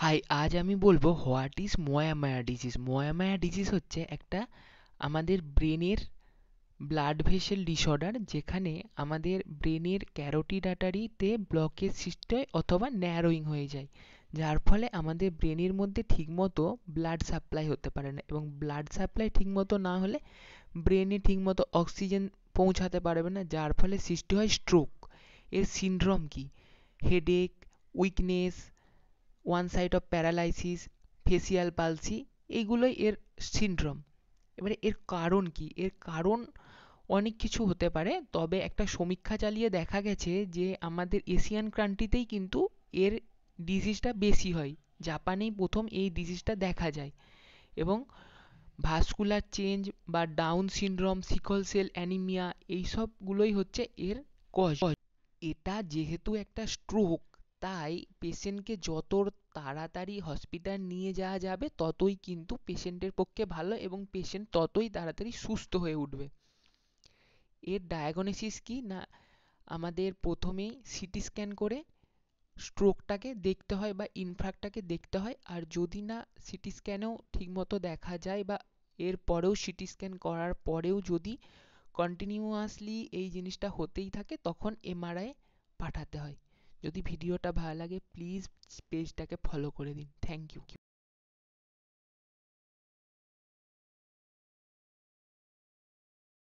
High, আজ আমি বলবো হোয়াট ইজ মোয়ামায়া ডিজিজ। মোয়ামায়া ডিজিজ হচ্ছে একটা আমাদের ব্রেনের ব্লাড ভেসেল ডিসঅর্ডার, যেখানে আমাদের ব্রেনের ক্যারোটিড আর্টারিতে ব্লকেজ সৃষ্টি হয় অথবা ন্যারোয়িং হয়ে যায়, যার ফলে আমাদের ব্রেনের মধ্যে ঠিকমতো ব্লাড সাপ্লাই হতে পারে না, এবং ব্লাড সাপ্লাই ঠিকমতো না হলে ব্রেনে ঠিকমতো অক্সিজেন পৌঁছাতে পারবে না, যার ফলে সৃষ্টি হয় স্ট্রোক। এর সিনড্রোম কি? Headache, weakness, one side of paralysis, facial palsy, এইগুলোই এর সিনড্রোম। এবারে এর কারণ কি? এর কারণ অনেক কিছু হতে পারে, তবে একটা সমীক্ষা চালিয়ে দেখা গেছে যে আমাদের এশিয়ান কান্ট্রিতেই কিন্তু এর ডিজিজটা বেশি হয়। জাপানেই প্রথম এই ডিজিজটা দেখা যায়, এবং ভাস্কুলার চেঞ্জ বা down syndrome, sickle cell anaemia, এইসবগুলোই হচ্ছে এর কজ। এটা যেহেতু একটা স্ট্রোক, তাই পেশেন্টকে যত তাড়াতাড়ি হসপিটাল নিয়ে যাওয়া যাবে ততই কিন্তু পেশেন্টের পক্ষে ভালো, এবং পেশেন্ট ততই তাড়াতাড়ি সুস্থ হয়ে উঠবে। এর ডায়াগনোসিস কি না, আমাদের প্রথমেই সিটি স্ক্যান করে স্ট্রোকটাকে দেখতে হয় বা ইনফ্রাক্টটাকে দেখতে হয়। আর যদি না সিটি স্ক্যানেও ঠিকমতো দেখা যায়, বা এর পরেও সিটি স্ক্যান করার পরেও যদি কন্টিনিউয়াসলি এই জিনিসটা হতেই থাকে, তখন এমআরআই পাঠাতে হয়। যদি ভিডিওটা ভালো লাগে প্লিজ পেজটাকে ফলো করে দিন। Thank you.